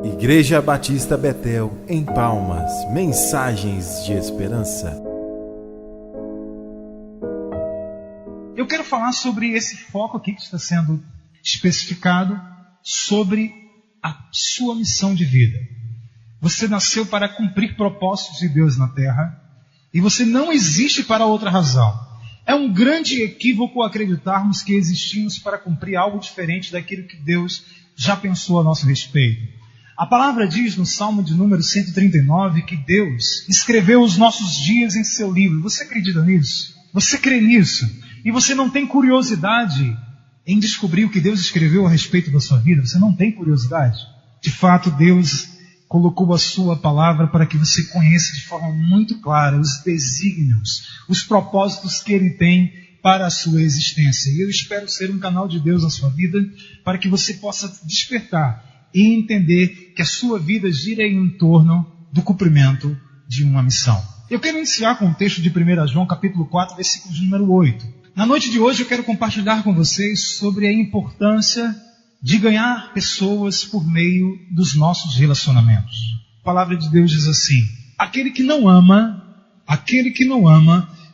Igreja Batista Betel, em Palmas, mensagens de esperança. Eu quero falar sobre esse foco aqui que está sendo especificado, sobre a sua missão de vida. Você nasceu para cumprir propósitos de Deus na terra e você não existe para outra razão. É um grande equívoco acreditarmos que existimos para cumprir algo diferente daquilo que Deus já pensou a nosso respeito. A palavra diz no Salmo de número 139 que Deus escreveu os nossos dias em seu livro. Você acredita nisso? Você crê nisso? E você não tem curiosidade em descobrir o que Deus escreveu a respeito da sua vida? Você não tem curiosidade? De fato, Deus colocou a sua palavra para que você conheça de forma muito clara os desígnios, os propósitos que Ele tem para a sua existência. E eu espero ser um canal de Deus na sua vida para que você possa despertar e entender que a sua vida gira em torno do cumprimento de uma missão. Eu quero iniciar com o texto de 1 João, capítulo 4, versículo de número 8. Na noite de hoje eu quero compartilhar com vocês sobre a importância de ganhar pessoas por meio dos nossos relacionamentos. A palavra de Deus diz assim: aquele que não ama,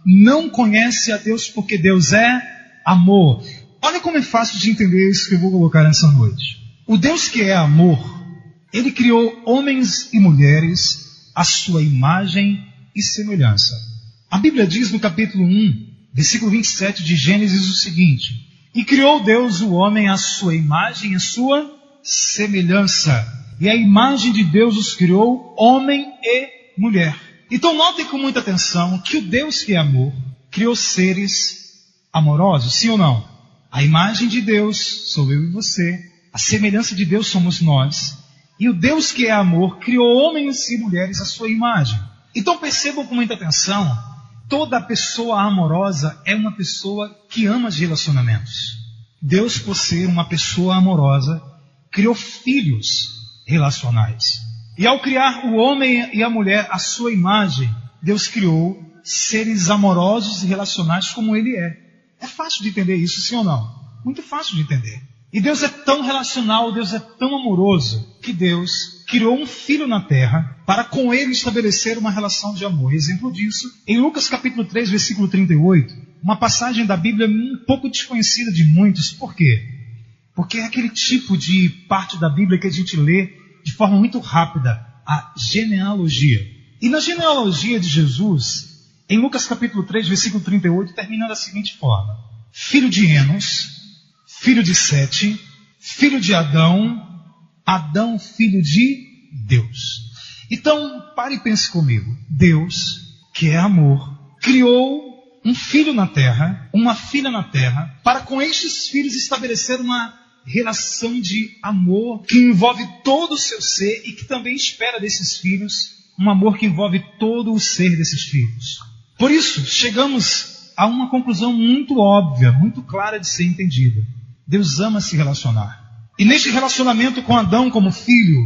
não conhece a Deus, porque Deus é amor. Olha como é fácil de entender isso que eu vou colocar nessa noite. O Deus que é amor, Ele criou homens e mulheres à sua imagem e semelhança. A Bíblia diz no capítulo 1, versículo 27 de Gênesis o seguinte: e criou Deus o homem à sua imagem e à sua semelhança. E a imagem de Deus os criou, homem e mulher. Então notem com muita atenção que o Deus que é amor criou seres amorosos, sim ou não? A imagem de Deus sou eu e você. A semelhança de Deus somos nós. E o Deus que é amor criou homens e mulheres à sua imagem. Então percebam com muita atenção, toda pessoa amorosa é uma pessoa que ama os relacionamentos. Deus, por ser uma pessoa amorosa, criou filhos relacionais. E ao criar o homem e a mulher à sua imagem, Deus criou seres amorosos e relacionais como Ele é. É fácil de entender isso, sim ou não? Muito fácil de entender. E Deus é tão relacional, Deus é tão amoroso, que Deus criou um filho na terra para com ele estabelecer uma relação de amor. Exemplo disso, em Lucas capítulo 3, versículo 38, uma passagem da Bíblia um pouco desconhecida de muitos. Por quê? Porque é aquele tipo de parte da Bíblia que a gente lê de forma muito rápida, a genealogia. E na genealogia de Jesus, em Lucas capítulo 3, versículo 38, termina da seguinte forma: filho de Enos, filho de Sete, filho de Adão, Adão, filho de Deus. Então, pare e pense comigo. Deus, que é amor, criou um filho na terra, uma filha na terra, para com estes filhos estabelecer uma relação de amor que envolve todo o seu ser e que também espera desses filhos um amor que envolve todo o ser desses filhos. Por isso, chegamos a uma conclusão muito óbvia, muito clara de ser entendida. Deus ama se relacionar. E neste relacionamento com Adão como filho,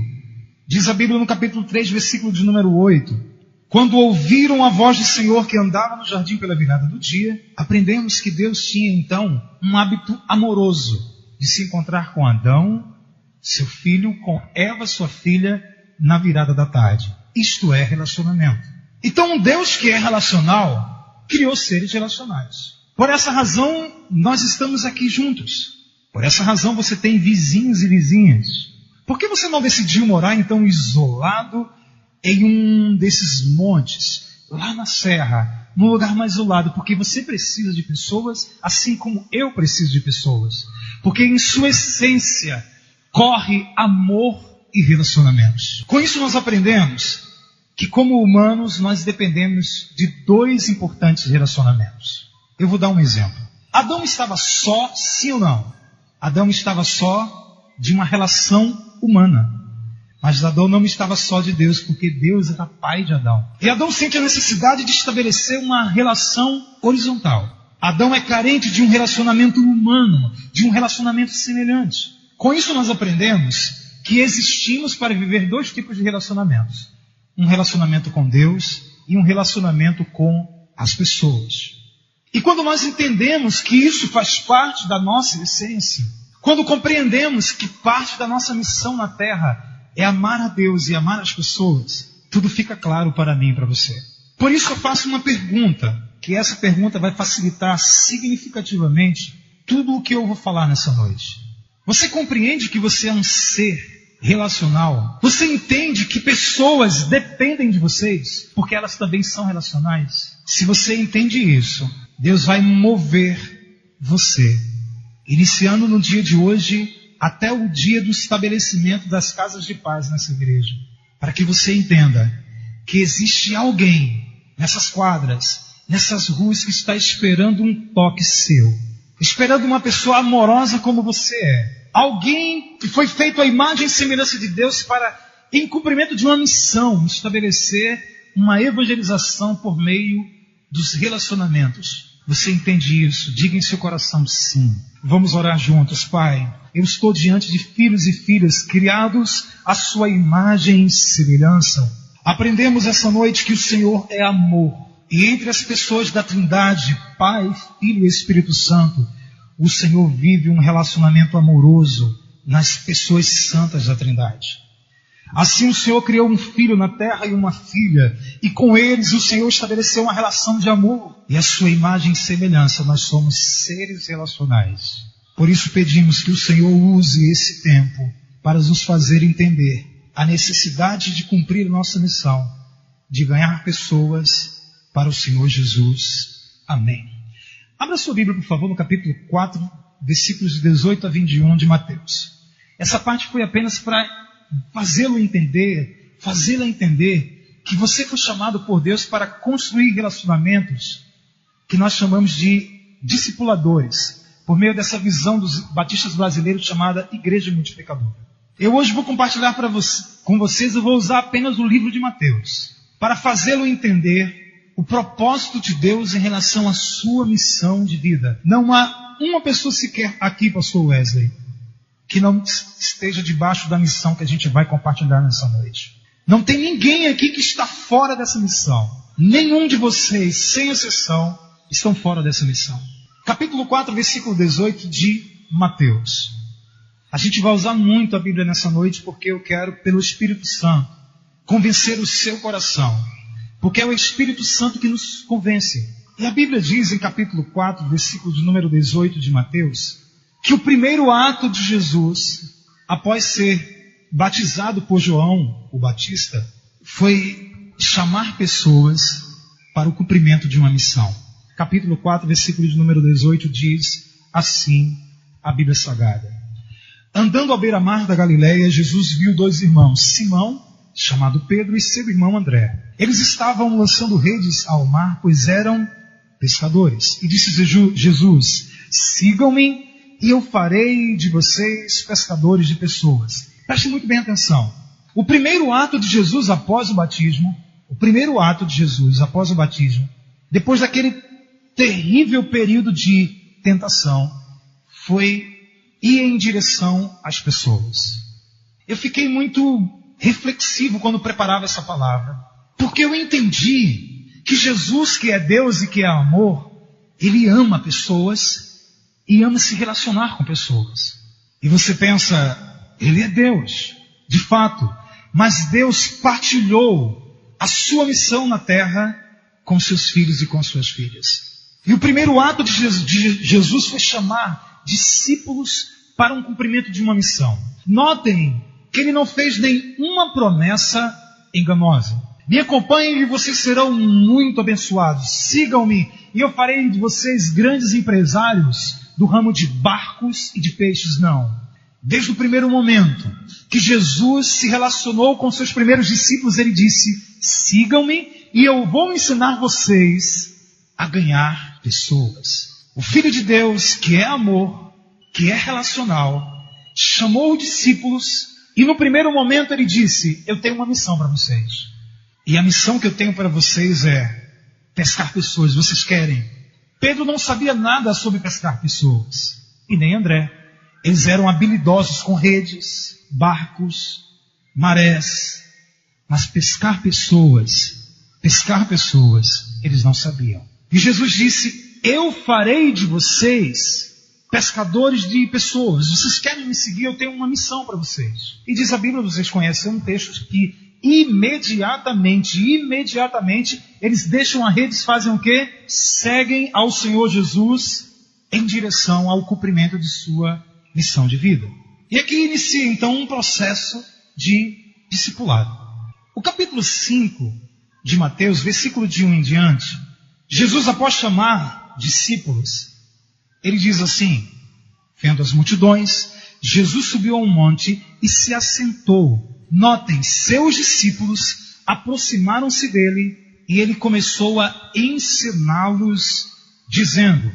diz a Bíblia no capítulo 3, versículo de número 8, quando ouviram a voz do Senhor que andava no jardim pela virada do dia, aprendemos que Deus tinha então um hábito amoroso de se encontrar com Adão, seu filho, com Eva, sua filha, na virada da tarde. Isto é relacionamento. Então um Deus que é relacional, criou seres relacionais. Por essa razão, nós estamos aqui juntos. Por essa razão você tem vizinhos e vizinhas. Por que você não decidiu morar então isolado em um desses montes, lá na serra, num lugar mais isolado? Porque você precisa de pessoas, assim como eu preciso de pessoas. Porque em sua essência corre amor e relacionamentos. Com isso nós aprendemos que como humanos nós dependemos de dois importantes relacionamentos. Eu vou dar um exemplo. Adão estava só, sim ou não? Adão estava só de uma relação humana. Mas Adão não estava só de Deus, porque Deus era pai de Adão. E Adão sente a necessidade de estabelecer uma relação horizontal. Adão é carente de um relacionamento humano, de um relacionamento semelhante. Com isso nós aprendemos que existimos para viver dois tipos de relacionamentos. Um relacionamento com Deus e um relacionamento com as pessoas. E quando nós entendemos que isso faz parte da nossa essência, quando compreendemos que parte da nossa missão na Terra é amar a Deus e amar as pessoas, tudo fica claro para mim e para você. Por isso eu faço uma pergunta, que essa pergunta vai facilitar significativamente tudo o que eu vou falar nessa noite. Você compreende que você é um ser relacional? Você entende que pessoas dependem de vocês, porque elas também são relacionais? Se você entende isso, Deus vai mover você, iniciando no dia de hoje, até o dia do estabelecimento das casas de paz nessa igreja, para que você entenda que existe alguém nessas quadras, nessas ruas, que está esperando um toque seu, esperando uma pessoa amorosa como você é, alguém que foi feito à imagem e semelhança de Deus para, em cumprimento de uma missão, estabelecer uma evangelização por meio dos relacionamentos. Você entende isso? Diga em seu coração sim. Vamos orar juntos. Pai, eu estou diante de filhos e filhas criados à sua imagem e semelhança. Aprendemos essa noite que o Senhor é amor. E entre as pessoas da Trindade, Pai, Filho e Espírito Santo, o Senhor vive um relacionamento amoroso nas pessoas santas da Trindade. Assim o Senhor criou um filho na terra e uma filha, e com eles o Senhor estabeleceu uma relação de amor. E a sua imagem e semelhança, nós somos seres relacionais. Por isso pedimos que o Senhor use esse tempo para nos fazer entender a necessidade de cumprir nossa missão, de ganhar pessoas para o Senhor Jesus. Amém. Abra sua Bíblia, por favor, no capítulo 4, versículos de 18 a 21 de Mateus. Essa parte foi apenas para fazê-la entender que você foi chamado por Deus para construir relacionamentos que nós chamamos de discipuladores, por meio dessa visão dos batistas brasileiros chamada Igreja Multiplicadora. Eu hoje vou compartilhar com vocês, eu vou usar apenas o livro de Mateus, para fazê-lo entender o propósito de Deus em relação à sua missão de vida. Não há uma pessoa sequer aqui, pastor Wesley, que não esteja debaixo da missão que a gente vai compartilhar nessa noite. Não tem ninguém aqui que está fora dessa missão. Nenhum de vocês, sem exceção, estão fora dessa missão. Capítulo 4, versículo 18 de Mateus. A gente vai usar muito a Bíblia nessa noite porque eu quero, pelo Espírito Santo, convencer o seu coração. Porque é o Espírito Santo que nos convence. E a Bíblia diz em capítulo 4, versículo de número 18 de Mateus, que o primeiro ato de Jesus, após ser batizado por João, o Batista, foi chamar pessoas para o cumprimento de uma missão. Capítulo 4, versículo de número 18 diz assim a Bíblia Sagrada. Andando à beira-mar da Galileia, Jesus viu dois irmãos, Simão, chamado Pedro, e seu irmão André. Eles estavam lançando redes ao mar, pois eram pescadores. E disse Jesus, sigam-me e eu farei de vocês pescadores de pessoas. Preste muito bem atenção. O primeiro ato de Jesus após o batismo, depois daquele terrível período de tentação, foi ir em direção às pessoas. Eu fiquei muito reflexivo quando preparava essa palavra, porque eu entendi que Jesus, que é Deus e que é amor, Ele ama pessoas e ama se relacionar com pessoas. E você pensa, Ele é Deus, de fato, mas Deus partilhou a sua missão na terra com seus filhos e com suas filhas. E o primeiro ato de Jesus foi chamar discípulos para um cumprimento de uma missão. Notem que Ele não fez nenhuma promessa enganosa. Me acompanhem e vocês serão muito abençoados. Sigam-me e eu farei de vocês grandes empresários do ramo de barcos e de peixes. Não. Desde o primeiro momento que Jesus se relacionou com seus primeiros discípulos, Ele disse, sigam-me e eu vou ensinar vocês a ganhar pessoas. O Filho de Deus, que é amor, que é relacional, chamou os discípulos e no primeiro momento Ele disse, eu tenho uma missão para vocês. E a missão que eu tenho para vocês é pescar pessoas. Vocês querem? Pedro não sabia nada sobre pescar pessoas. E nem André. Eles eram habilidosos com redes, barcos, marés. Mas pescar pessoas, eles não sabiam. E Jesus disse, eu farei de vocês pescadores de pessoas. Vocês querem me seguir? Eu tenho uma missão para vocês. E diz a Bíblia, vocês conhecem um texto que imediatamente, eles deixam a rede e fazem o quê? Seguem ao Senhor Jesus em direção ao cumprimento de sua missão de vida. E aqui inicia então um processo de discipulado. O capítulo 5 de Mateus, versículo de 1 em diante, Jesus, após chamar discípulos, ele diz assim: vendo as multidões, Jesus subiu a um monte e se assentou. Notem, seus discípulos aproximaram-se dele e ele começou a ensiná-los, dizendo: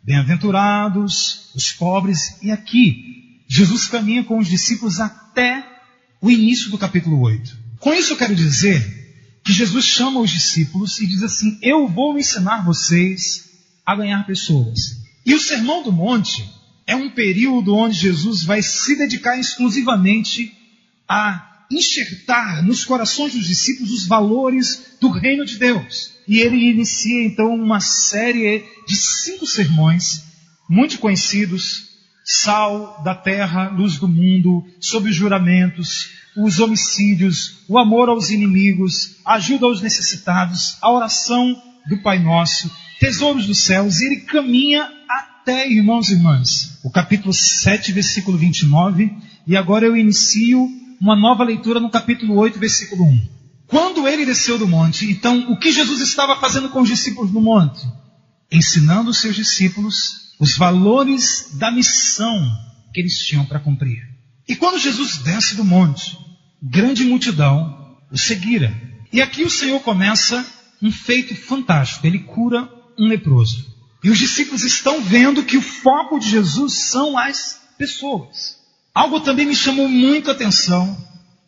bem-aventurados os pobres. E aqui, Jesus caminha com os discípulos até o início do capítulo 8. Com isso eu quero dizer que Jesus chama os discípulos e diz assim: eu vou ensinar vocês a ganhar pessoas. E o Sermão do Monte é um período onde Jesus vai se dedicar exclusivamente a enxertar nos corações dos discípulos os valores do reino de Deus. E ele inicia então uma série de 5 sermões muito conhecidos: sal da terra, luz do mundo, sobre os juramentos, os homicídios, o amor aos inimigos, a ajuda aos necessitados, a oração do Pai Nosso, tesouros dos céus. E ele caminha até, irmãos e irmãs, o capítulo 7, versículo 29, e agora eu inicio uma nova leitura no capítulo 8, versículo 1. Quando ele desceu do monte, então, o que Jesus estava fazendo com os discípulos no monte? Ensinando os seus discípulos os valores da missão que eles tinham para cumprir. E quando Jesus desce do monte, grande multidão o seguira. E aqui o Senhor começa um feito fantástico. Ele cura um leproso. E os discípulos estão vendo que o foco de Jesus são as pessoas. Algo também me chamou muito a atenção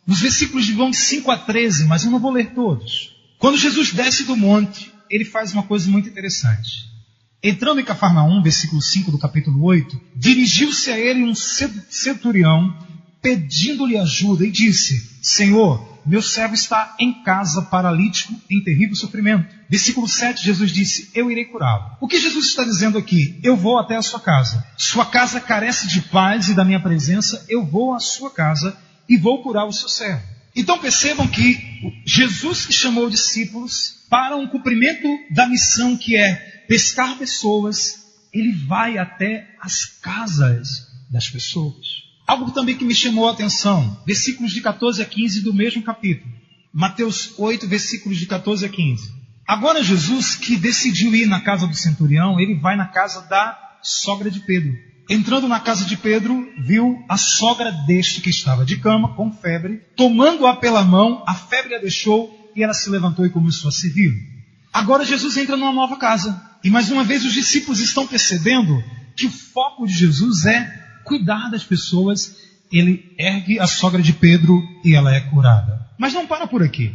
nos versículos de João 5 a 13, mas eu não vou ler todos. Quando Jesus desce do monte, ele faz uma coisa muito interessante. Entrando em Cafarnaum, versículo 5 do capítulo 8, dirigiu-se a ele um centurião, pedindo-lhe ajuda, e disse: Senhor, meu servo está em casa, paralítico, em terrível sofrimento. Versículo 7, Jesus disse: eu irei curá-lo. O que Jesus está dizendo aqui? Eu vou até a sua casa. Sua casa carece de paz e da minha presença. Eu vou à sua casa e vou curar o seu servo. Então percebam que Jesus, que chamou discípulos para um cumprimento da missão que é pescar pessoas, ele vai até as casas das pessoas. Algo também que me chamou a atenção, versículos de 14 a 15 do mesmo capítulo. Mateus 8, versículos de 14 a 15. Agora Jesus, que decidiu ir na casa do centurião, ele vai na casa da sogra de Pedro. Entrando na casa de Pedro, viu a sogra deste que estava de cama, com febre. Tomando-a pela mão, a febre a deixou e ela se levantou e começou a servi-lo. Agora Jesus entra numa nova casa. E mais uma vez os discípulos estão percebendo que o foco de Jesus é cuidar das pessoas. Ele ergue a sogra de Pedro e ela é curada. Mas não para por aqui.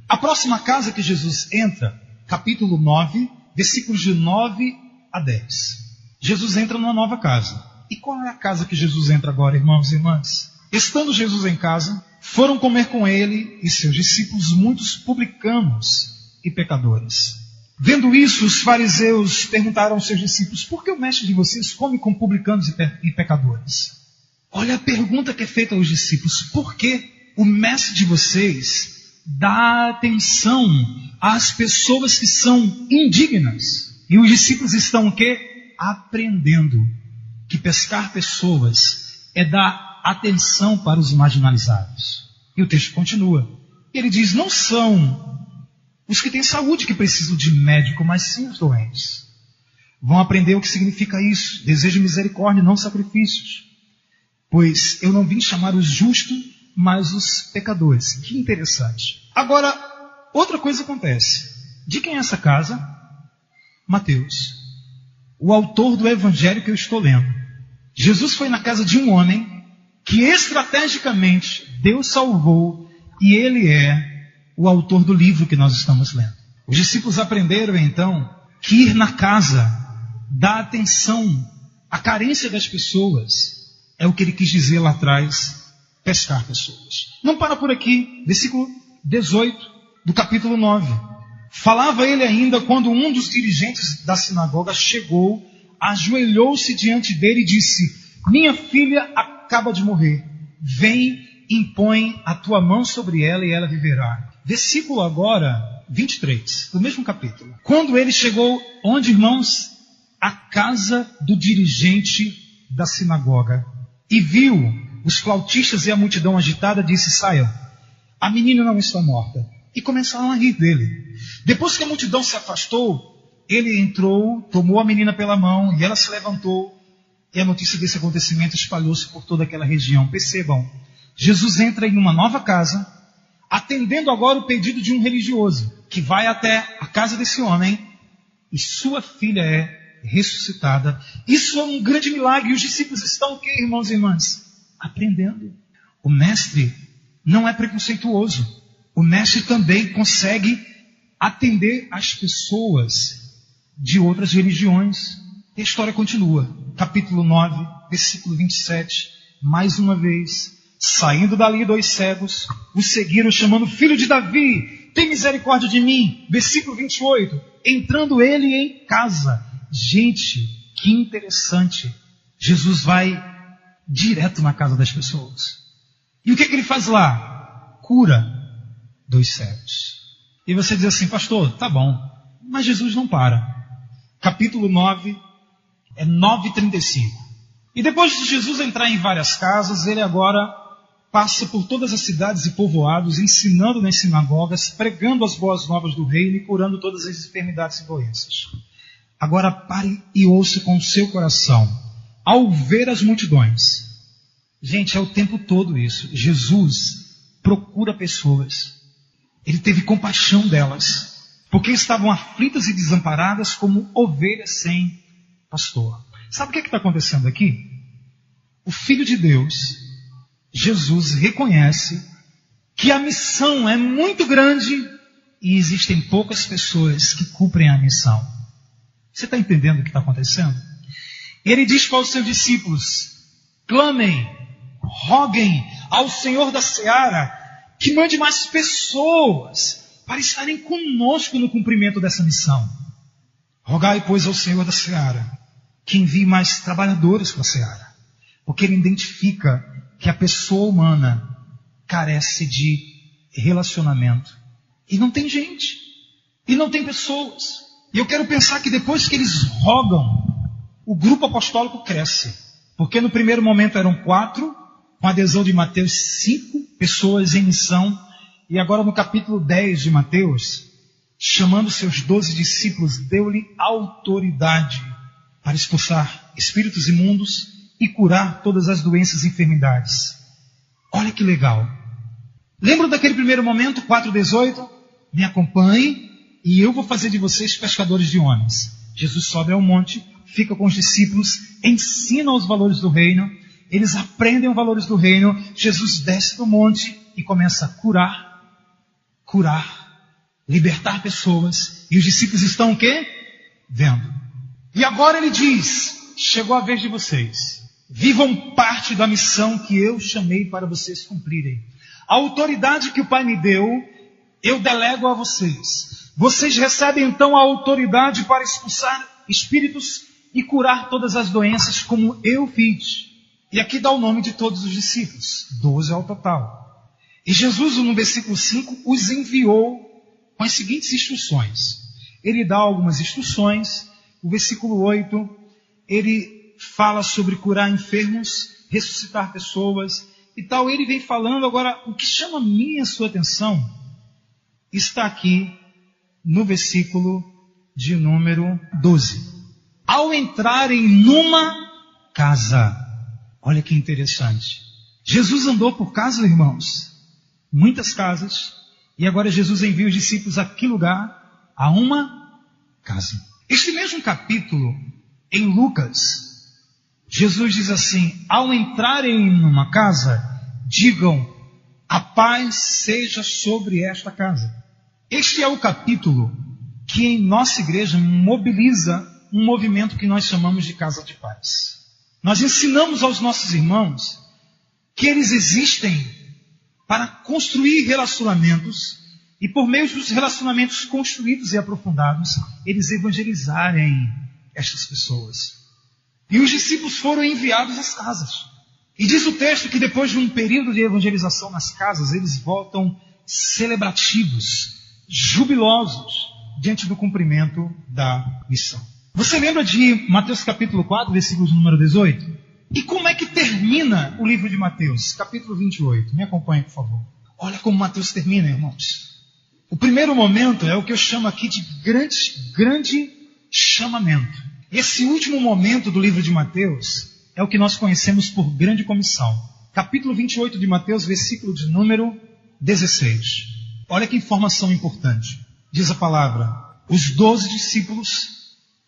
A próxima casa que Jesus entra, capítulo 9, versículos de 9 a 10. Jesus entra numa nova casa. E qual é a casa que Jesus entra agora, irmãos e irmãs? Estando Jesus em casa, foram comer com ele e seus discípulos muitos publicanos e pecadores. Vendo isso, os fariseus perguntaram aos seus discípulos: por que o mestre de vocês come com publicanos e pecadores? Olha a pergunta que é feita aos discípulos: por que o mestre de vocês dá atenção às pessoas que são indignas? E os discípulos estão o quê? Aprendendo que pescar pessoas é dar atenção para os marginalizados. E o texto continua. Ele diz: não são os que têm saúde que precisam de médico, mas sim os doentes. Vão aprender o que significa isso. Desejo misericórdia, não sacrifícios. Pois eu não vim chamar os justos, mas os pecadores. Que interessante. Agora, outra coisa acontece. De quem é essa casa? Mateus, o autor do evangelho que eu estou lendo. Jesus foi na casa de um homem que estrategicamente Deus salvou, e ele é o autor do livro que nós estamos lendo. Os discípulos aprenderam então que ir na casa, dar atenção à carência das pessoas, é o que ele quis dizer lá atrás, pescar pessoas. Não para por aqui, versículo 18 do capítulo 9. Falava ele ainda quando um dos dirigentes da sinagoga chegou, ajoelhou-se diante dele e disse: minha filha acaba de morrer. Vem, impõe a tua mão sobre ela e ela viverá. Versículo agora 23, do mesmo capítulo. Quando ele chegou, onde, irmãos? A casa do dirigente da sinagoga. E viu os flautistas e a multidão agitada, disse: saiam, a menina não está morta. E começaram a rir dele. Depois que a multidão se afastou, ele entrou, tomou a menina pela mão e ela se levantou. E a notícia desse acontecimento espalhou-se por toda aquela região. Percebam, Jesus entra em uma nova casa, atendendo agora o pedido de um religioso, que vai até a casa desse homem, e sua filha é ressuscitada. Isso é um grande milagre. E os discípulos estão o quê, irmãos e irmãs? Aprendendo. O mestre não é preconceituoso. O mestre também consegue atender as pessoas de outras religiões. E a história continua. Capítulo 9, versículo 27. Mais uma vez, saindo dali 2 cegos, o seguiram chamando: filho de Davi, tem misericórdia de mim. Versículo 28. Entrando ele em casa. Gente, que interessante. Jesus vai direto na casa das pessoas. E o que ele faz lá? Cura 2 cegos. E você diz assim: pastor, tá bom, mas Jesus não para. Capítulo 9, é 9:35. E depois de Jesus entrar em várias casas, ele agora passa por todas as cidades e povoados, ensinando nas sinagogas, pregando as boas novas do reino e curando todas as enfermidades e doenças. Agora pare e ouça com o seu coração. Ao ver as multidões, gente, é o tempo todo isso. Jesus procura pessoas. Ele teve compaixão delas, porque estavam aflitas e desamparadas como ovelhas sem pastor. Sabe o que está acontecendo aqui? O Filho de Deus, Jesus, reconhece que a missão é muito grande e existem poucas pessoas que cumprem a missão. Você está entendendo o que está acontecendo? E ele diz para os seus discípulos: clamem, roguem ao Senhor da seara que mande mais pessoas para estarem conosco no cumprimento dessa missão. Rogai, pois, ao Senhor da seara que envie mais trabalhadores para a seara, porque ele identifica que a pessoa humana carece de relacionamento. E não tem gente. E não tem pessoas. E eu quero pensar que depois que eles rogam, o grupo apostólico cresce. Porque no primeiro momento eram 4, com a adesão de Mateus, 5 pessoas em missão. E agora no capítulo 10 de Mateus, chamando seus 12 discípulos, deu-lhe autoridade para expulsar espíritos imundos e curar todas as doenças e enfermidades. Olha que legal. Lembram daquele primeiro momento, 4:18? Me acompanhem e eu vou fazer de vocês pescadores de homens. Jesus sobe ao monte, fica com os discípulos, ensina os valores do reino, eles aprendem os valores do reino. Jesus desce do monte e começa a curar, libertar pessoas. E os discípulos estão o quê? Vendo. E agora ele diz: chegou a vez de vocês. Vivam parte da missão que eu chamei para vocês cumprirem. A autoridade que o Pai me deu, eu delego a vocês. Vocês recebem então a autoridade para expulsar espíritos e curar todas as doenças como eu fiz. E aqui dá o nome de todos os discípulos, 12 ao total. E Jesus, no versículo 5, os enviou com as seguintes instruções. Ele dá algumas instruções. O versículo 8, ele fala sobre curar enfermos, ressuscitar pessoas e tal. Ele vem falando. Agora, o que chama a minha sua atenção está aqui no versículo de número 12. Ao entrarem numa casa. Olha que interessante. Jesus andou por casas, irmãos. Muitas casas. E agora Jesus envia os discípulos a que lugar? A uma casa. Este mesmo capítulo, em Lucas, Jesus diz assim: ao entrarem numa casa, digam: a paz seja sobre esta casa. Este é o capítulo que em nossa igreja mobiliza um movimento que nós chamamos de Casa de Paz. Nós ensinamos aos nossos irmãos que eles existem para construir relacionamentos e por meio dos relacionamentos construídos e aprofundados, eles evangelizarem estas pessoas. E os discípulos foram enviados às casas. E diz o texto que depois de um período de evangelização nas casas, eles voltam celebrativos, jubilosos, diante do cumprimento da missão. Você lembra de Mateus capítulo 4, versículos número 18? E como é que termina o livro de Mateus, capítulo 28? Me acompanhe, por favor. Olha como Mateus termina, irmãos. O primeiro momento é o que eu chamo aqui de grande chamamento. Esse último momento do livro de Mateus é o que nós conhecemos por grande comissão. Capítulo 28 de Mateus, versículo de número 16. Olha que informação importante. Diz a palavra: os 12 discípulos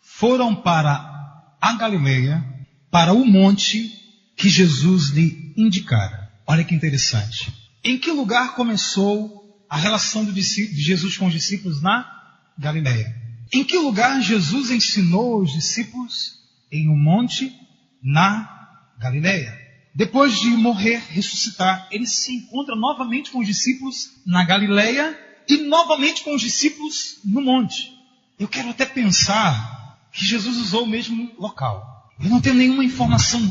foram para a Galileia, para o monte que Jesus lhe indicara. Olha que interessante. Em que lugar começou a relação de Jesus com os discípulos? Na Galileia. Em que lugar Jesus ensinou os discípulos? Em um monte na Galileia. Depois de morrer, ressuscitar, ele se encontra novamente com os discípulos na Galileia e novamente com os discípulos no monte. Eu quero até pensar que Jesus usou o mesmo local. Eu não tenho nenhuma informação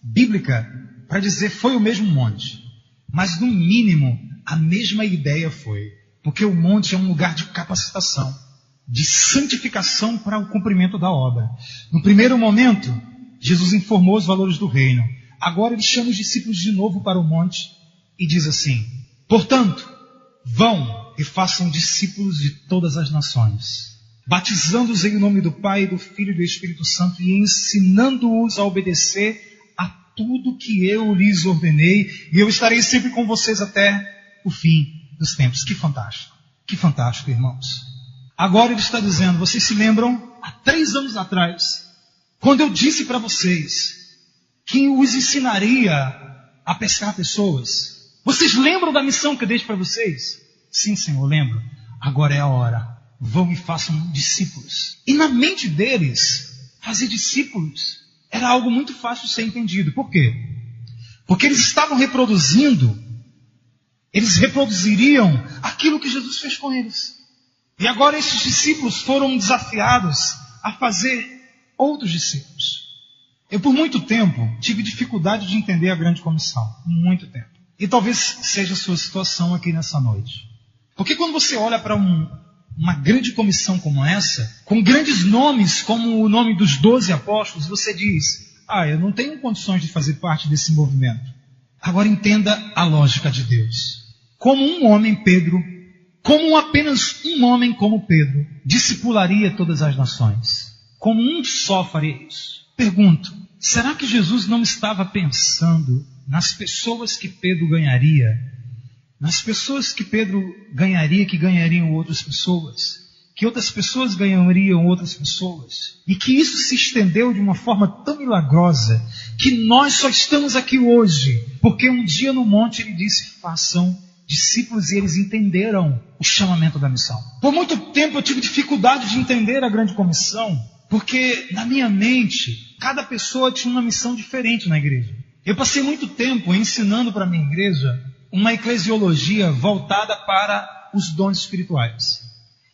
bíblica para dizer foi o mesmo monte. Mas no mínimo, a mesma ideia foi. Porque o monte é um lugar de capacitação, de santificação para o cumprimento da obra. No primeiro momento, Jesus informou os valores do reino. Agora ele chama os discípulos de novo para o monte e diz assim: portanto, vão e façam discípulos de todas as nações, batizando-os em nome do Pai, do Filho e do Espírito Santo e ensinando-os a obedecer a tudo que eu lhes ordenei, e eu estarei sempre com vocês até o fim dos tempos. Que fantástico, irmãos. Agora ele está dizendo: vocês se lembram, há 3 anos atrás, quando eu disse para vocês que os ensinaria a pescar pessoas? Vocês lembram da missão que eu dei para vocês? Sim, Senhor, lembro. Agora é a hora. Vão e façam discípulos. E na mente deles, fazer discípulos era algo muito fácil de ser entendido. Por quê? Porque eles estavam reproduzindo, eles reproduziriam aquilo que Jesus fez com eles. E agora esses discípulos foram desafiados a fazer outros discípulos. Eu por muito tempo tive dificuldade de entender a grande comissão. Muito tempo. E talvez seja a sua situação aqui nessa noite. Porque quando você olha para uma grande comissão como essa, com grandes nomes como o nome dos 12 apóstolos, você diz: eu não tenho condições de fazer parte desse movimento. Agora entenda a lógica de Deus. Como um homem, Pedro, apenas um homem como Pedro, discipularia todas as nações. Como um só faria isso. Pergunto, será que Jesus não estava pensando nas pessoas que Pedro ganharia? Nas pessoas que Pedro ganharia, que ganhariam outras pessoas? Que outras pessoas ganhariam outras pessoas? E que isso se estendeu de uma forma tão milagrosa, que nós só estamos aqui hoje, porque um dia no monte ele disse: façam discípulos, e eles entenderam o chamamento da missão. Por muito tempo eu tive dificuldade de entender a grande comissão, porque na minha mente, cada pessoa tinha uma missão diferente na igreja. Eu passei muito tempo ensinando para a minha igreja uma eclesiologia voltada para os dons espirituais.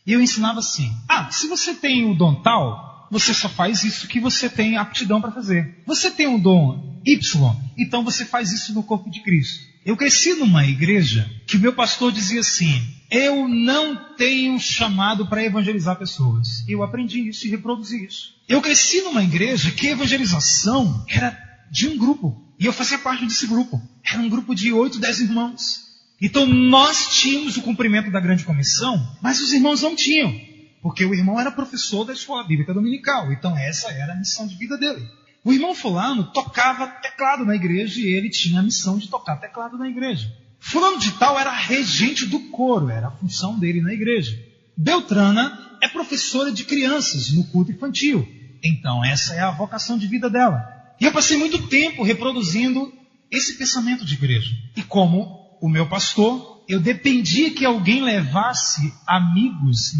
E eu ensinava assim: se você tem o dom tal, você só faz isso que você tem aptidão para fazer. Você tem o dom Y, então você faz isso no corpo de Cristo. Eu cresci numa igreja que o meu pastor dizia assim: eu não tenho chamado para evangelizar pessoas. Eu aprendi isso e reproduzi isso. Eu cresci numa igreja que a evangelização era de um grupo. E eu fazia parte desse grupo. Era um grupo de 8, 10 irmãos. Então nós tínhamos o cumprimento da grande comissão, mas os irmãos não tinham. Porque o irmão era professor da escola bíblica dominical. Então essa era a missão de vida dele. O irmão fulano tocava teclado na igreja e ele tinha a missão de tocar teclado na igreja. Fulano de tal era regente do coro, era a função dele na igreja. Beltrana é professora de crianças no culto infantil. Então essa é a vocação de vida dela. E eu passei muito tempo reproduzindo esse pensamento de igreja. E como o meu pastor, eu dependia que alguém levasse amigos,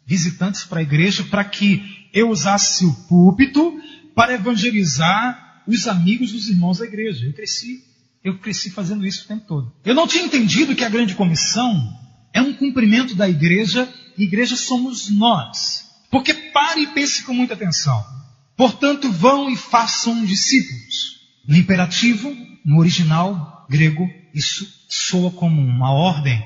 visitantes para a igreja, para que eu usasse o púlpito para evangelizar os amigos dos irmãos da igreja. Eu cresci fazendo isso o tempo todo. Eu não tinha entendido que a grande comissão é um cumprimento da igreja, e igreja somos nós. Porque pare e pense com muita atenção. Portanto, vão e façam discípulos. No imperativo, no original grego, isso soa como uma ordem.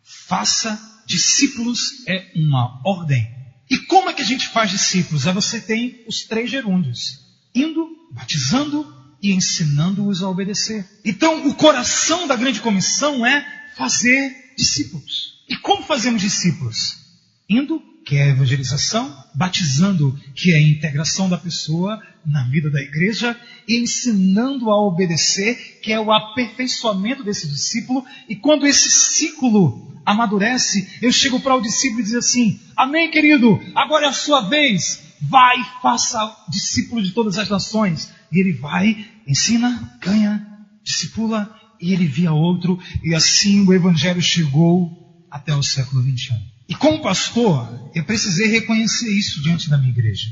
Faça discípulos é uma ordem. E como é que a gente faz discípulos? Você tem os 3 gerúndios: indo, batizando e ensinando-os a obedecer. Então, o coração da grande comissão é fazer discípulos. E como fazemos discípulos? Indo, que é a evangelização, batizando, que é a integração da pessoa na vida da igreja, e ensinando a obedecer, que é o aperfeiçoamento desse discípulo. E quando esse ciclo amadurece, eu chego para o discípulo e digo assim: amém, querido, agora é a sua vez, vai, faça discípulo de todas as nações. E ele vai, ensina, ganha, discipula, e ele via outro, e assim o evangelho chegou até o século XXI. E como pastor, eu precisei reconhecer isso diante da minha igreja.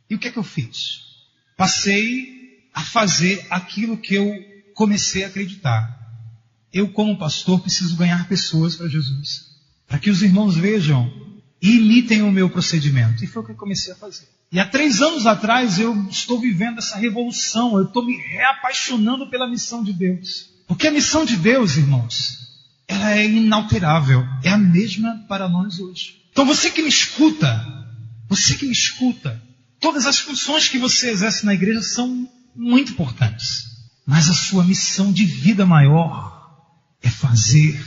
E o que é que eu fiz? Passei a fazer aquilo que eu comecei a acreditar. Eu, como pastor, preciso ganhar pessoas para Jesus, para que os irmãos vejam e imitem o meu procedimento. E foi o que eu comecei a fazer. E há 3 anos atrás eu estou vivendo essa revolução, eu estou me reapaixonando pela missão de Deus. Porque a missão de Deus, irmãos, ela é inalterável, é a mesma para nós hoje. Então você que me escuta, todas as funções que você exerce na igreja são muito importantes. Mas a sua missão de vida maior é fazer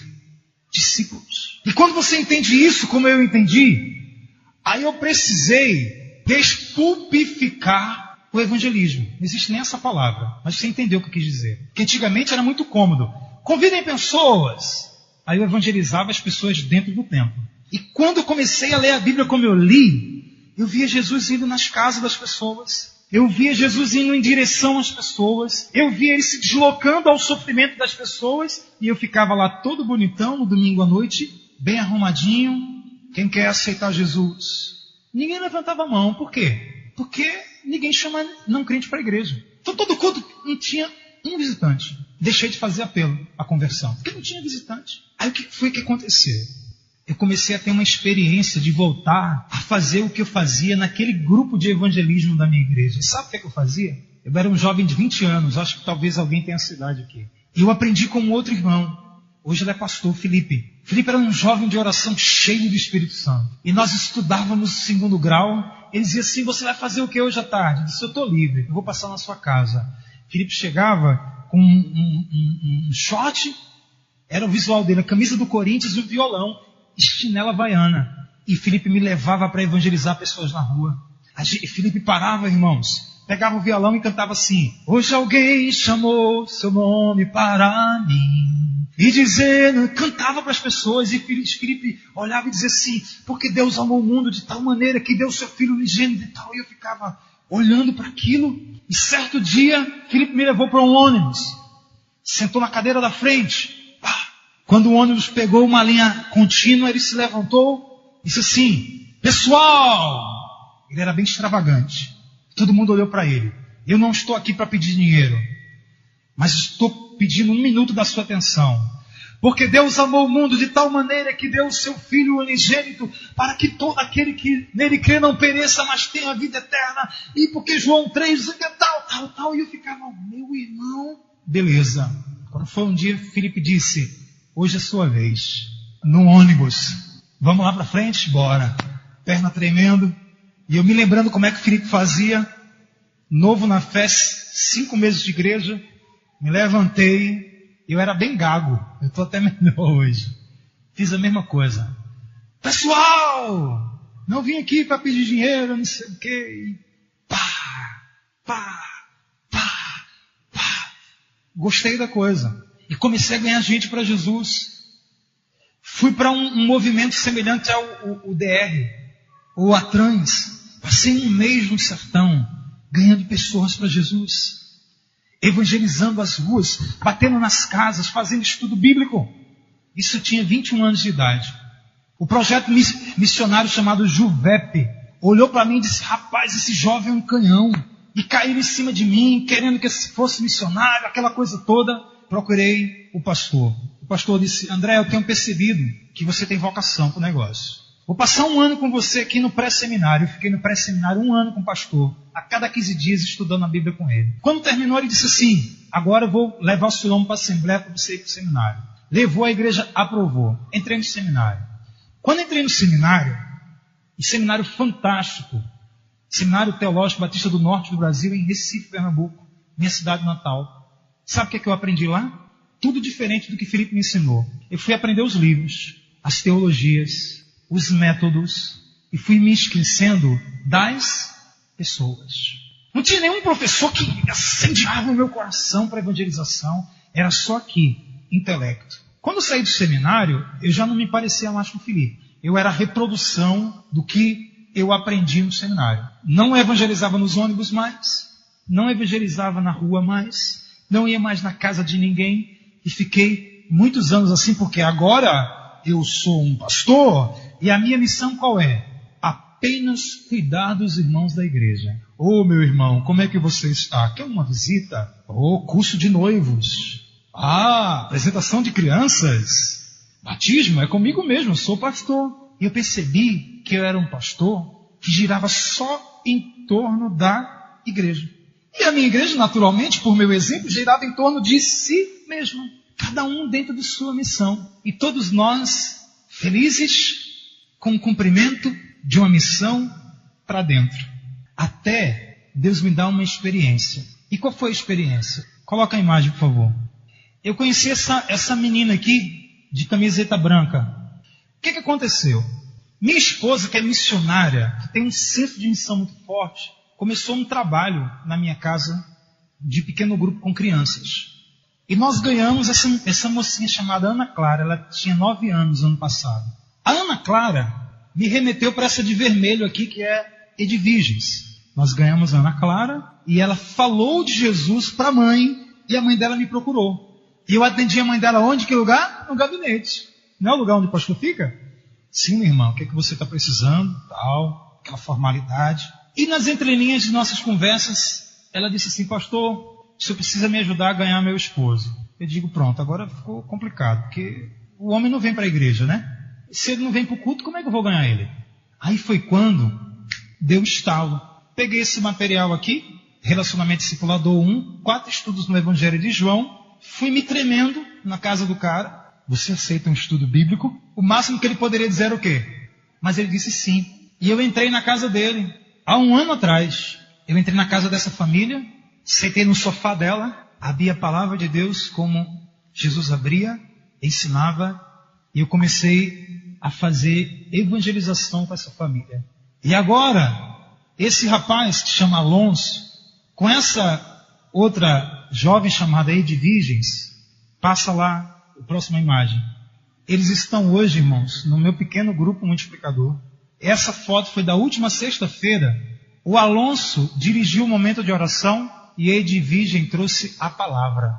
discípulos. E quando você entende isso, como eu entendi, aí eu precisei despulpificar o evangelismo. Não existe nem essa palavra, mas você entendeu o que eu quis dizer. Porque antigamente era muito cômodo. Convidem pessoas. Aí eu evangelizava as pessoas dentro do templo. E quando eu comecei a ler a Bíblia como eu li, eu via Jesus indo nas casas das pessoas. Eu via Jesus indo em direção às pessoas. Eu via ele se deslocando ao sofrimento das pessoas. E eu ficava lá todo bonitão no domingo à noite, bem arrumadinho. Quem quer aceitar Jesus? Ninguém levantava a mão. Por quê? Porque ninguém chama não crente para a igreja. Então todo culto não tinha um visitante. Deixei de fazer apelo à conversão, porque não tinha visitante. Aí o que foi que aconteceu? Eu comecei a ter uma experiência de voltar a fazer o que eu fazia naquele grupo de evangelismo da minha igreja. E sabe o que eu fazia? Eu era um jovem de 20 anos, acho que talvez alguém tenha essa idade aqui. E eu aprendi com um outro irmão. Hoje ele é pastor, Felipe. Felipe era um jovem de oração cheio do Espírito Santo. E nós estudávamos o 2º grau. Ele dizia assim: você vai fazer o que hoje à tarde? Eu disse: eu estou livre, eu vou passar na sua casa. Felipe chegava com um short, era o visual dele, a camisa do Corinthians e o violão, e chinela havaiana. E Felipe me levava para evangelizar pessoas na rua. Felipe parava, irmãos, pegava o violão e cantava assim: hoje alguém chamou seu nome para mim. E dizendo, cantava para as pessoas, e Felipe olhava e dizia assim: porque Deus amou o mundo de tal maneira que deu seu filho unigênito e tal. E eu ficava olhando para aquilo. E certo dia, Felipe me levou para um ônibus, sentou na cadeira da frente. Quando o ônibus pegou uma linha contínua, ele se levantou e disse assim: pessoal! Ele era bem extravagante. Todo mundo olhou para ele. Eu não estou aqui para pedir dinheiro, mas estou pedindo 1 minuto da sua atenção. Porque Deus amou o mundo de tal maneira que deu o seu Filho unigênito, para que todo aquele que nele crê não pereça, mas tenha a vida eterna. E porque João 3, tal. E eu ficava: meu irmão, beleza. Quando foi um dia, Felipe disse: hoje é sua vez. No ônibus. Vamos lá para frente? Bora. Perna tremendo. E eu me lembrando como é que o Felipe fazia. Novo na fé, 5 meses de igreja. Me levantei. Eu era bem gago. Eu estou até melhor hoje. Fiz a mesma coisa. Pessoal! Não vim aqui para pedir dinheiro, não sei o quê. Pá. Gostei da coisa. E comecei a ganhar gente para Jesus. Fui para um movimento semelhante ao DR, ou a Trans. Passei 1 mês no sertão, ganhando pessoas para Jesus. Evangelizando as ruas, batendo nas casas, fazendo estudo bíblico. Isso tinha 21 anos de idade. O projeto missionário chamado Juvep olhou para mim e disse: rapaz, esse jovem é um canhão. E caíram em cima de mim, querendo que eu fosse missionário, aquela coisa toda. Procurei o pastor. O pastor disse: André, eu tenho percebido que você tem vocação para o negócio. Vou passar um ano com você aqui no pré-seminário. Eu fiquei no pré-seminário 1 ano com o pastor, a cada 15 dias estudando a Bíblia com ele. Quando terminou, ele disse assim: agora eu vou levar o seu nome para a Assembleia para você ir para o seminário. Levou, a igreja aprovou. Entrei no seminário. Quando entrei no seminário, um seminário fantástico, Seminário Teológico Batista do Norte do Brasil, em Recife, Pernambuco, minha cidade natal. Sabe o que eu aprendi lá? Tudo diferente do que Felipe me ensinou. Eu fui aprender os livros, as teologias, os métodos, e fui me esquecendo das pessoas. Não tinha nenhum professor que acendiava o meu coração para evangelização. Era só aqui, intelecto. Quando eu saí do seminário, eu já não me parecia mais com Felipe. Eu era a reprodução do que eu aprendi no seminário. Não evangelizava nos ônibus mais, não evangelizava na rua mais, não ia mais na casa de ninguém, e fiquei muitos anos assim, porque agora eu sou um pastor, e a minha missão qual é? Apenas cuidar dos irmãos da igreja. Ô meu irmão, como é que você está? Quer uma visita? Curso de noivos. Apresentação de crianças. Batismo é comigo mesmo, eu sou pastor. E eu percebi que eu era um pastor que girava só em torno da igreja. E a minha igreja, naturalmente, por meu exemplo, girava em torno de si mesma. Cada um dentro de sua missão. E todos nós felizes com o cumprimento de uma missão para dentro. Até Deus me dá uma experiência. E qual foi a experiência? Coloca a imagem, por favor. Eu conheci essa menina aqui, de camiseta branca. O que aconteceu? Minha esposa, que é missionária, que tem um senso de missão muito forte, começou um trabalho na minha casa de pequeno grupo com crianças. E nós ganhamos essa mocinha chamada Ana Clara. Ela tinha 9 anos ano passado. A Ana Clara me remeteu para essa de vermelho aqui, que é Edviges. Nós ganhamos a Ana Clara e ela falou de Jesus para a mãe, e a mãe dela me procurou. E eu atendi a mãe dela onde? Que lugar? No gabinete. Não é o lugar onde o pastor fica? Sim, minha irmã, o que é que você está precisando? Tal, aquela formalidade. E nas entrelinhas de nossas conversas, ela disse assim: pastor, o senhor precisa me ajudar a ganhar meu esposo. Eu digo, pronto, agora ficou complicado, porque o homem não vem para a igreja, né? Se ele não vem para o culto, como é que eu vou ganhar ele? Aí foi quando deu estalo. Peguei esse material aqui, Relacionamento Discipulador 1, 4 estudos no Evangelho de João, fui me tremendo na casa do cara. Você aceita um estudo bíblico? O máximo que ele poderia dizer era o quê? Mas ele disse sim. E eu entrei na casa dele, há 1 ano atrás. Eu entrei na casa dessa família, sentei no sofá dela, abri a palavra de Deus como Jesus abria, ensinava, e eu comecei a fazer evangelização com essa família. E agora, esse rapaz que chama Alonso, com essa outra jovem chamada Edviges, passa lá a próxima imagem. Eles estão hoje, irmãos, no meu pequeno grupo multiplicador. Essa foto foi da última sexta-feira. O Alonso dirigiu o momento de oração e a Edviges trouxe a palavra.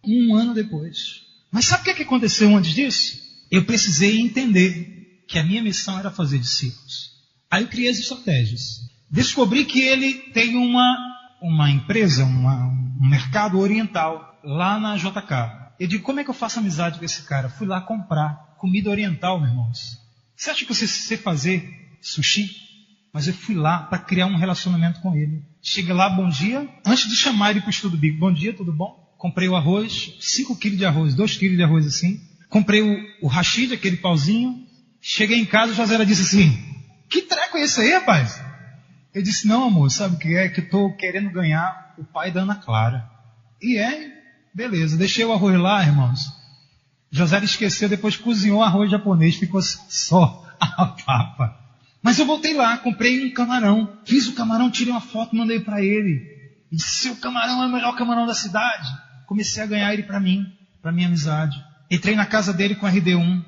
1 ano depois. Mas sabe o que aconteceu antes disso? Eu precisei entender que a minha missão era fazer discípulos. Aí eu criei as estratégias. Descobri que ele tem uma empresa, um mercado oriental, lá na JK. Eu digo, como é que eu faço amizade com esse cara? Fui lá comprar comida oriental, meus irmãos. Você acha que você sei fazer sushi? Mas eu fui lá para criar um relacionamento com ele. Cheguei lá, bom dia. Antes de chamar ele para o estudo bíblico, bom dia, tudo bom? Comprei o arroz, 5 quilos de arroz, 2 quilos de arroz assim. Comprei o rachid, aquele pauzinho. Cheguei em casa, o José disse assim, que treco é esse aí, rapaz? Eu disse, não, amor, sabe o que é? Que eu estou querendo ganhar o pai da Ana Clara. E beleza, deixei o arroz lá, irmãos. José esqueceu, depois cozinhou arroz japonês, ficou só a papa. Mas eu voltei lá, comprei um camarão. Fiz o camarão, tirei uma foto, mandei para ele. E disse, seu camarão é o melhor camarão da cidade. Comecei a ganhar ele para mim, para minha amizade. Entrei na casa dele com a RD1.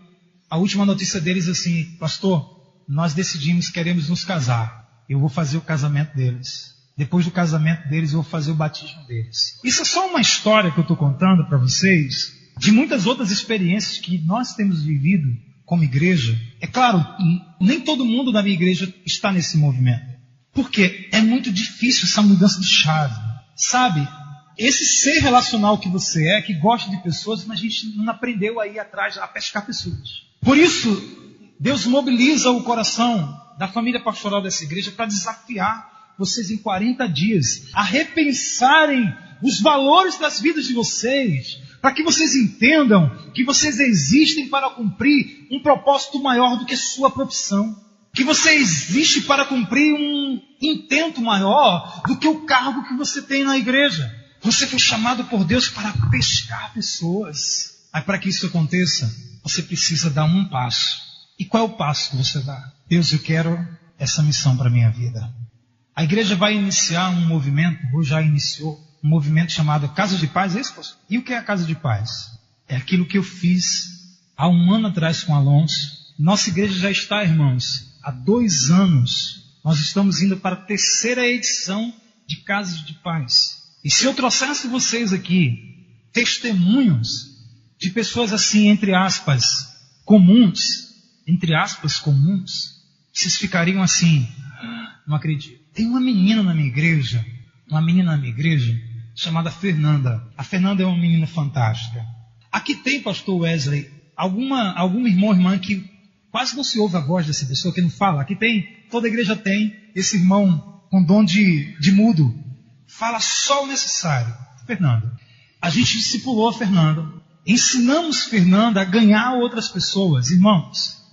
A última notícia deles assim, pastor, nós decidimos, queremos nos casar. Eu vou fazer o casamento deles. Depois do casamento deles, eu vou fazer o batismo deles. Isso é só uma história que eu estou contando para vocês, de muitas outras experiências que nós temos vivido como igreja. É claro, nem todo mundo da minha igreja está nesse movimento. Porque é muito difícil essa mudança de chave. Sabe, esse ser relacional que você é, que gosta de pessoas, mas a gente não aprendeu a ir atrás, a pescar pessoas. Por isso, Deus mobiliza o coração da família pastoral dessa igreja para desafiar vocês em 40 dias a repensarem os valores das vidas de vocês, para que vocês entendam que vocês existem para cumprir um propósito maior do que sua profissão, que você existe para cumprir um intento maior do que o cargo que você tem na igreja. Você foi chamado por Deus para pescar pessoas. Aí, para que isso aconteça, você precisa dar um passo. E qual é o passo que você dá? Deus, eu quero essa missão para a minha vida. A igreja vai iniciar um movimento, ou já iniciou, um movimento chamado Casa de Paz. É isso, pastor? E o que é a Casa de Paz? É aquilo que eu fiz há 1 ano atrás com Alonso. Nossa igreja já está, irmãos, há 2 anos. Nós estamos indo para a 3ª edição de Casas de Paz. E se eu trouxesse vocês aqui testemunhos de pessoas assim, entre aspas, comuns, vocês ficariam assim, não acredito. Tem uma menina na minha igreja, chamada Fernanda. A Fernanda é uma menina fantástica. Aqui tem, pastor Wesley, alguma irmão ou irmã que quase não se ouve a voz dessa pessoa, que não fala. Aqui tem, toda igreja tem esse irmão com dom de mudo. Fala só o necessário. Fernanda. A gente discipulou a Fernanda. Ensinamos Fernanda a ganhar outras pessoas. Irmãos,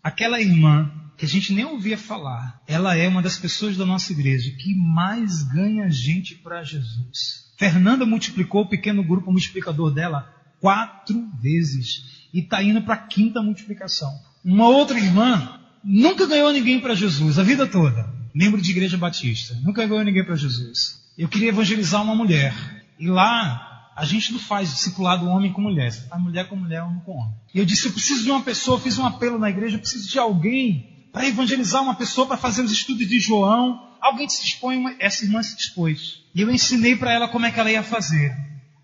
aquela irmã que a gente nem ouvia falar, ela é uma das pessoas da nossa igreja que mais ganha gente para Jesus. Fernanda multiplicou o pequeno grupo multiplicador dela 4 vezes. E está indo para a 5ª multiplicação. Uma outra irmã nunca ganhou ninguém para Jesus, a vida toda. Membro de igreja batista. Nunca ganhou ninguém para Jesus. Eu queria evangelizar uma mulher. E lá, a gente não faz discipulado homem com mulher. Você faz mulher com mulher, homem com homem. E eu disse, eu preciso de uma pessoa, fiz um apelo na igreja, eu preciso de alguém para evangelizar uma pessoa, para fazer os estudos de João. Alguém se dispõe, essa irmã se dispôs. E eu ensinei para ela como é que ela ia fazer.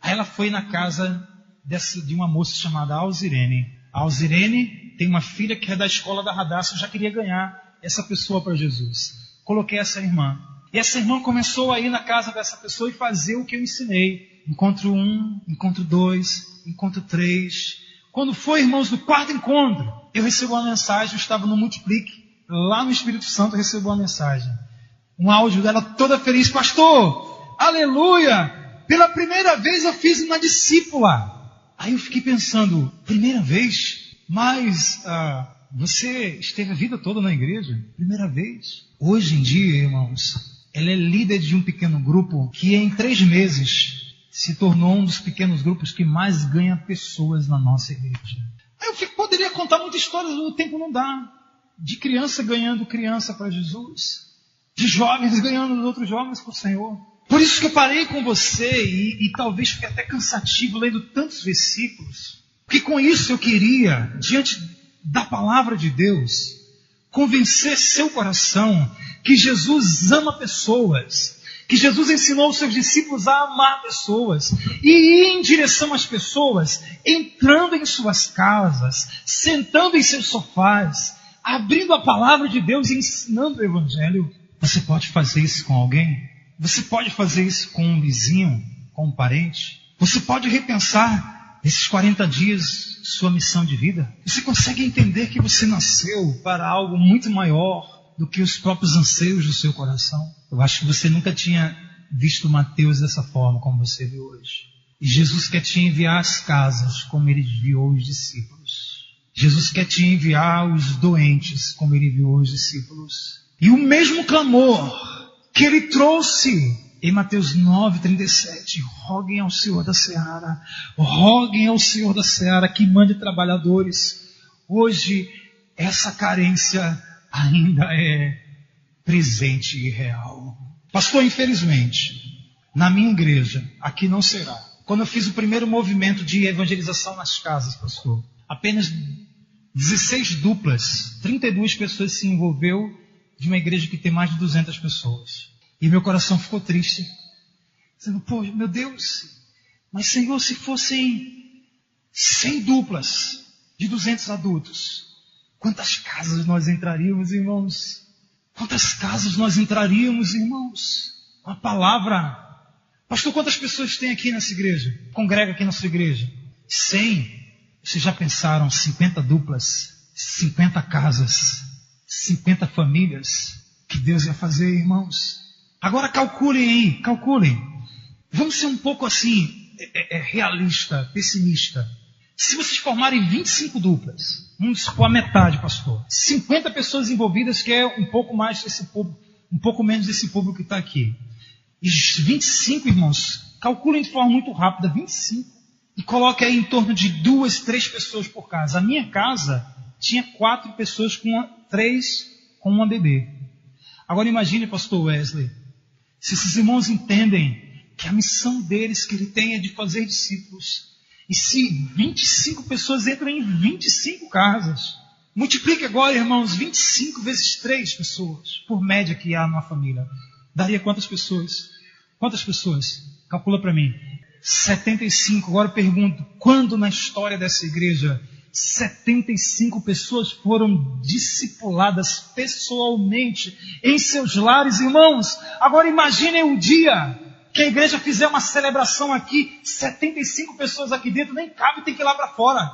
Aí ela foi na casa de uma moça chamada Alzirene. A Alzirene tem uma filha que é da escola da Radassa. Eu já queria ganhar essa pessoa para Jesus. Coloquei essa irmã. E essa irmã começou a ir na casa dessa pessoa e fazer o que eu ensinei. Encontro 1, encontro 2, encontro 3. Quando foi, irmãos, no 4º encontro, eu recebo uma mensagem, eu estava no Multiplique, lá no Espírito Santo, eu recebo uma mensagem. Um áudio dela toda feliz. Pastor, aleluia! Pela primeira vez eu fiz uma discípula. Aí eu fiquei pensando, primeira vez? Mas você esteve a vida toda na igreja? Primeira vez? Hoje em dia, irmãos, ela é líder de um pequeno grupo que em 3 meses se tornou um dos pequenos grupos que mais ganha pessoas na nossa igreja. Aí eu poderia contar muitas histórias, o tempo não dá. De criança ganhando criança para Jesus. De jovens ganhando os outros jovens para o Senhor. Por isso que eu parei com você e talvez fique até cansativo lendo tantos versículos. Porque com isso eu queria, diante da palavra de Deus, convencer seu coração que Jesus ama pessoas. Que Jesus ensinou os seus discípulos a amar pessoas. E ir em direção às pessoas, entrando em suas casas, sentando em seus sofás, abrindo a palavra de Deus e ensinando o Evangelho. Você pode fazer isso com alguém? Você pode fazer isso com um vizinho, com um parente? Você pode repensar nesses 40 dias sua missão de vida? Você consegue entender que você nasceu para algo muito maior do que os próprios anseios do seu coração? Eu acho que você nunca tinha visto Mateus dessa forma como você vê hoje. E Jesus quer te enviar às casas como Ele enviou os discípulos. Jesus quer te enviar os doentes como Ele enviou os discípulos. E o mesmo clamor que Ele trouxe em Mateus 9:37, roguem ao Senhor da Seara, roguem ao Senhor da Seara que mande trabalhadores. Hoje, essa carência ainda é presente e real. Pastor, infelizmente, na minha igreja, aqui não será. Quando eu fiz o primeiro movimento de evangelização nas casas, pastor, apenas 16 duplas, 32 pessoas se envolveu de uma igreja que tem mais de 200 pessoas. E meu coração ficou triste. Dizendo, pô, meu Deus, mas Senhor, se fossem 100 duplas de 200 adultos, quantas casas nós entraríamos, irmãos? Quantas casas nós entraríamos, irmãos? Uma palavra. Pastor, quantas pessoas tem aqui nessa igreja? Congrega aqui na sua igreja? 100. Vocês já pensaram 50 duplas 50 casas, 50 famílias que Deus ia fazer, irmãos. Agora calculem aí, calculem. Vamos ser um pouco assim, realista, pessimista. Se vocês formarem 25 duplas, vamos supor a metade, pastor. 50 pessoas envolvidas, que é um pouco mais desse público, um pouco menos desse público que está aqui. E 25, irmãos, calculem de forma muito rápida, 25. E coloque aí em torno de 2, 3 pessoas por casa. A minha casa tinha 4 pessoas, 3 com uma bebê. Agora imagine, pastor Wesley, se esses irmãos entendem que a missão deles, que ele tem, é de fazer discípulos. E se 25 pessoas entram em 25 casas, multiplique agora, irmãos, 25 vezes 3 pessoas, por média que há numa família. Daria quantas pessoas? Quantas pessoas? Calcula para mim. 75. Agora eu pergunto, quando na história dessa igreja 75 pessoas foram discipuladas pessoalmente em seus lares, irmãos? Agora imaginem o dia que a igreja fizer uma celebração aqui, 75 pessoas aqui dentro, nem cabe, tem que ir lá para fora.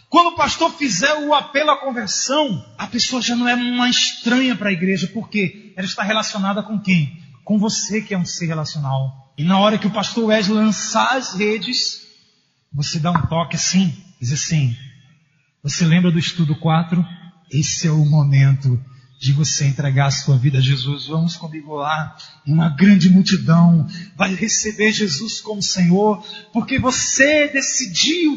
Quando o pastor fizer o apelo à conversão, a pessoa já não é uma estranha para a igreja, porque ela está relacionada com quem? Com você, que é um ser relacional. E na hora que o pastor Wesley lançar as redes, você dá um toque assim, diz assim, você lembra do estudo 4? Esse é o momento de você entregar a sua vida a Jesus. Vamos comigo lá, uma grande multidão vai receber Jesus como Senhor, porque você decidiu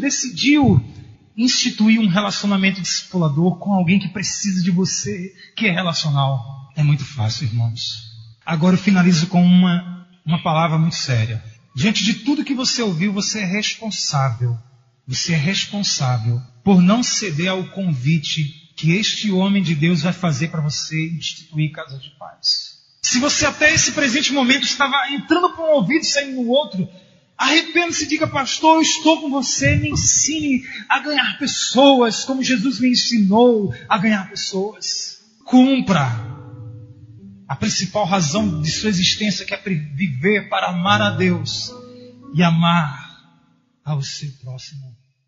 instituir um relacionamento discipulador com alguém que precisa de você, que é relacional. É muito fácil, irmãos. Agora eu finalizo com uma palavra muito séria. Diante de tudo que você ouviu, você é responsável. Você é responsável por não ceder ao convite que este homem de Deus vai fazer para você instituir casa de paz. Se você até esse presente momento estava entrando por um ouvido e saindo no outro, arrependa-se e diga, pastor, eu estou com você, me ensine a ganhar pessoas, como Jesus me ensinou a ganhar pessoas. Cumpra a principal razão de sua existência, que é viver para amar a Deus e amar ao seu próximo.